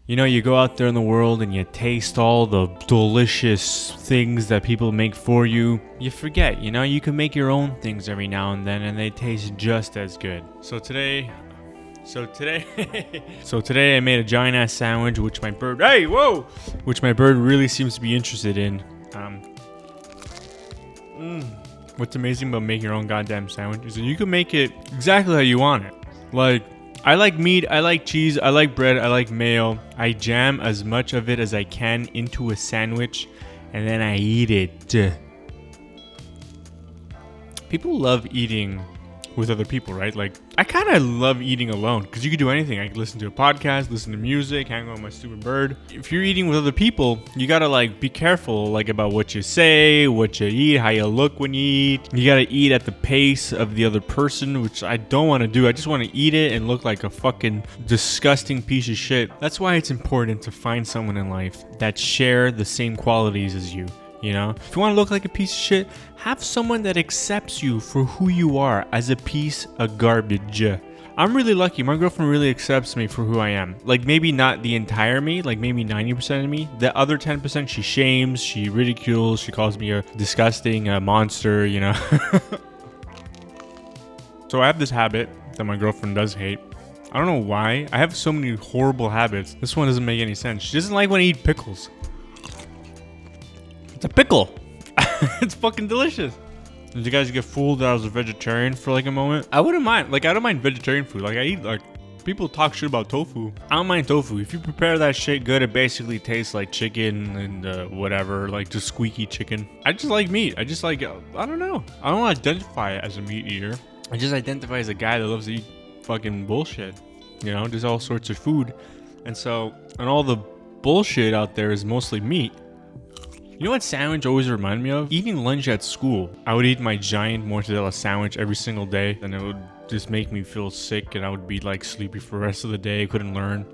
You know, you go out there in the world and you taste all the delicious things that people make for you. You forget, you know, you can make your own things every now and then and they taste just as good. So today I made a giant ass sandwich, which my bird really seems to be interested in. What's amazing about making your own goddamn sandwich is that you can make it exactly how you want it. Like, I like meat, I like cheese, I like bread, I like mayo. I jam as much of it as I can into a sandwich and then I eat it. People love eating with other people, right? Like, I kind of love eating alone because you can do anything. I can listen to a podcast, listen to music, hang out with my stupid bird. If you're eating with other people, you gotta like be careful like about what you say, what you eat, how you look when you eat. You gotta eat at the pace of the other person, which I don't want to do. I just want to eat it and look like a fucking disgusting piece of shit. That's why it's important to find someone in life that share the same qualities as you. You know, if you want to look like a piece of shit, have someone that accepts you for who you are as a piece of garbage. I'm really lucky. My girlfriend really accepts me for who I am. Like, maybe not the entire me, like maybe 90% of me. The other 10% she shames, she ridicules, she calls me a disgusting monster, you know. So I have this habit that my girlfriend does hate. I don't know why. I have so many horrible habits. This one doesn't make any sense. She doesn't like when I eat pickles. It's a pickle. It's fucking delicious. Did you guys get fooled that I was a vegetarian for like a moment? I wouldn't mind. Like, I don't mind vegetarian food. Like, I eat, like, people talk shit about tofu. I don't mind tofu. If you prepare that shit good, it basically tastes like chicken and whatever, like just squeaky chicken. I just like meat. I just like, I don't know. I don't identify as a meat eater. I just identify as a guy that loves to eat fucking bullshit. You know, just all sorts of food. And all the bullshit out there is mostly meat. You know what sandwich always reminded me of? Eating lunch at school. I would eat my giant mortadella sandwich every single day, and it would just make me feel sick, and I would be like sleepy for the rest of the day. I couldn't learn.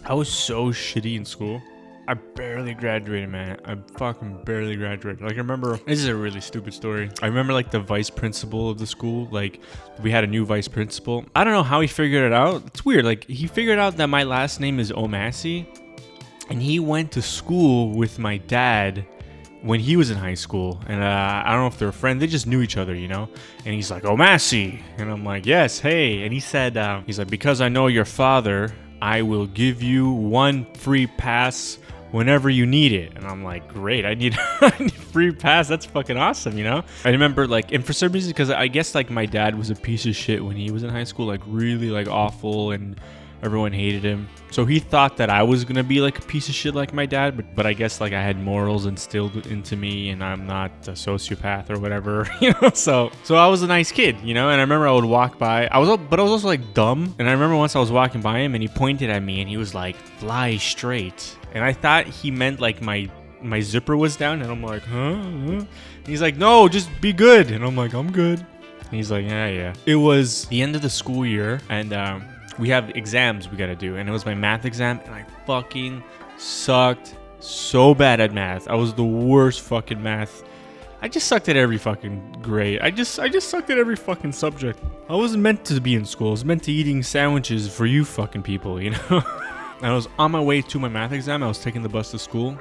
I was so shitty in school. I barely graduated, man. I fucking barely graduated. Like, I remember, this is a really stupid story. I remember like the vice principal of the school, like we had a new vice principal. I don't know how he figured it out. It's weird. Like, he figured out that my last name is Omassi. And he went to school with my dad when he was in high school. And I don't know if they're friends. They just knew each other, you know? And he's like, Omassi. And I'm like, yes, hey. And he said, he's like, because I know your father, I will give you one free pass whenever you need it. And I'm like, great. I need free pass. That's fucking awesome, you know? I remember, like, and for some reason, because I guess, like, my dad was a piece of shit when he was in high school. Like, really, like, awful, and everyone hated him. So he thought that I was gonna be like a piece of shit like my dad, but I guess like I had morals instilled into me and I'm not a sociopath or whatever, you know? So I was a nice kid, you know? And I remember I would walk by, I was also like dumb. And I remember once I was walking by him and he pointed at me and he was like, fly straight. And I thought he meant like my zipper was down, and I'm like, huh? And he's like, no, just be good. And I'm like, I'm good. And he's like, yeah. It was the end of the school year, and we have exams we gotta do, and it was my math exam, and I fucking sucked so bad at math. I was the worst fucking math. I just sucked at every fucking grade. I just sucked at every fucking subject. I wasn't meant to be in school. I was meant to eating sandwiches for you fucking people, you know? And I was on my way to my math exam. I was taking the bus to school,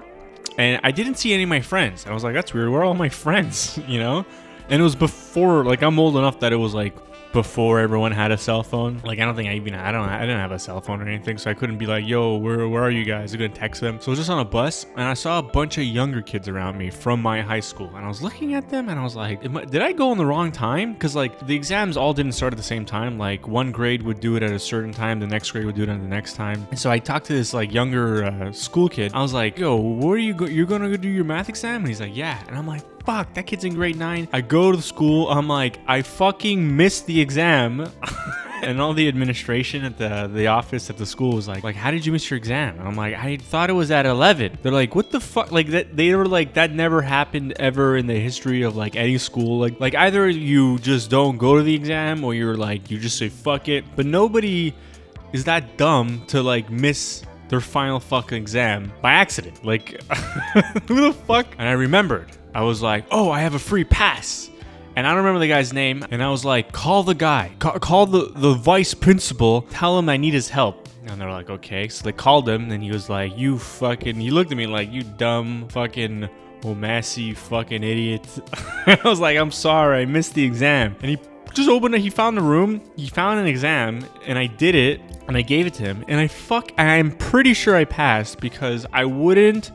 and I didn't see any of my friends. I was like, that's weird. Where are all my friends, you know? And it was before, like, I'm old enough that it was like before everyone had a cell phone. Like, I didn't have a cell phone or anything, so I couldn't be like, yo, where are you guys? I couldn't text them. So I was just on a bus, and I saw a bunch of younger kids around me from my high school, and I was looking at them, and I was like, did I go in the wrong time? Because like the exams all didn't start at the same time. Like, one grade would do it at a certain time, the next grade would do it at the next time. And so I talked to this like younger school kid. I was like, yo, where are you're gonna go do your math exam? And he's like, yeah. And I'm like, fuck, that kid's in grade 9. I go to the school, I'm like, I fucking missed the exam. And all the administration at the office at the school was like, how did you miss your exam? And I'm like, I thought it was at 11. They're like, what the fuck? Like, that, they were like, that never happened ever in the history of like any school. Like either you just don't go to the exam, or you're like, you just say fuck it. But nobody is that dumb to like miss their final fucking exam by accident. Like, who the fuck? And I remembered. I was like, oh, I have a free pass. And I don't remember the guy's name. And I was like, call the guy. Call the vice principal. Tell him I need his help. And they're like, okay. So they called him, and he was like, he looked at me like, you dumb fucking Omassi fucking idiot. I was like, I'm sorry, I missed the exam. And he just opened it, he found the room, he found an exam, and I did it, and I gave it to him. And I'm pretty sure I passed, because I wouldn't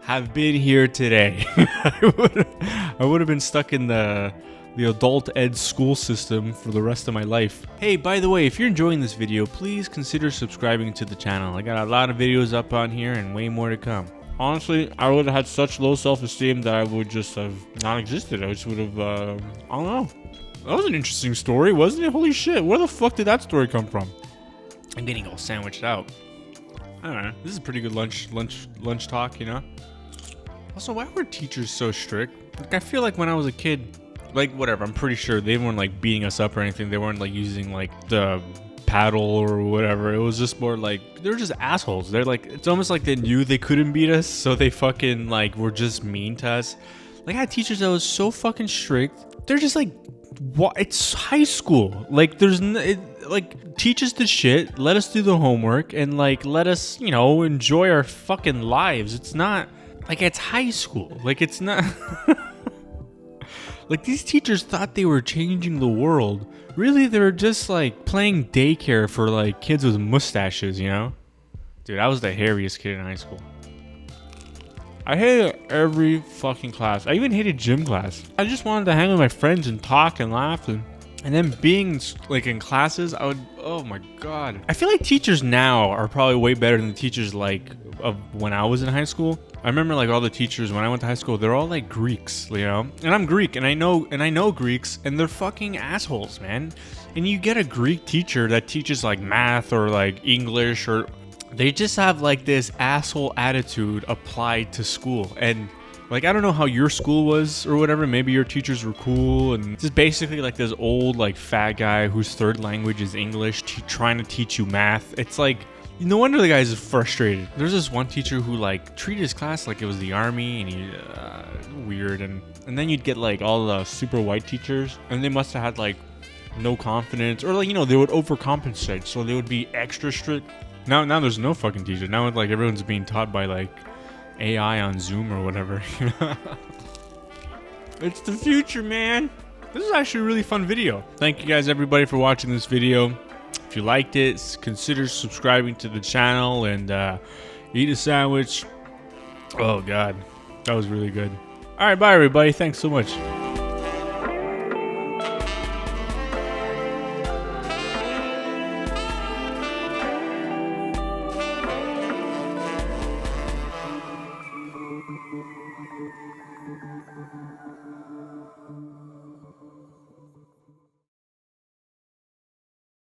have been here today. I would have been stuck in the adult ed school system for the rest of my life. Hey, by the way, if you're enjoying this video, please consider subscribing to the channel. I got a lot of videos up on here and way more to come. Honestly, I would have had such low self-esteem that I would just have not existed. I just would have, I don't know. That was an interesting story, wasn't it? Holy shit, where the fuck did that story come from? I'm getting all sandwiched out. I don't know. This is a pretty good lunch talk, you know? Also, why were teachers so strict? Like, I feel like when I was a kid, like, whatever, I'm pretty sure they weren't, like, beating us up or anything. They weren't, like, using, like, the paddle or whatever. It was just more, like, they're just assholes. They're, like, it's almost like they knew they couldn't beat us, so they fucking, like, were just mean to us. Like, I had teachers that was so fucking strict. They're just, like, what? It's high school. Like, teach us the shit, let us do the homework, and, like, let us, you know, enjoy our fucking lives. It's not, like, it's high school. Like, it's not... Like, these teachers thought they were changing the world. Really, they were just, like, playing daycare for, like, kids with mustaches, you know? Dude, I was the hairiest kid in high school. I hated every fucking class. I even hated gym class. I just wanted to hang with my friends and talk and laugh. And then being, like, in classes, I would... Oh, my God. I feel like teachers now are probably way better than the teachers, like, of when I was in high school. I remember, like, all the teachers when I went to high school, they're all, like, Greeks, you know? And I'm Greek, and I know Greeks, and they're fucking assholes, man. And you get a Greek teacher that teaches, like, math or, like, English, or they just have, like, this asshole attitude applied to school. And, like, I don't know how your school was or whatever. Maybe your teachers were cool, and just basically, like, this old, like, fat guy whose third language is English trying to teach you math. It's like... No wonder the guy's frustrated. There's this one teacher who, like, treated his class like it was the army, and he weird. And then you'd get, like, all the super white teachers, and they must have had, like, no confidence, or, like, you know, they would overcompensate, so they would be extra strict. Now there's no fucking teacher. Now, like, everyone's being taught by, like, AI on Zoom or whatever. It's the future, man. This is actually a really fun video. Thank you guys, everybody, for watching this video. If you liked it, consider subscribing to the channel and eat a sandwich. Oh, God. That was really good. All right, bye, everybody. Thanks so much.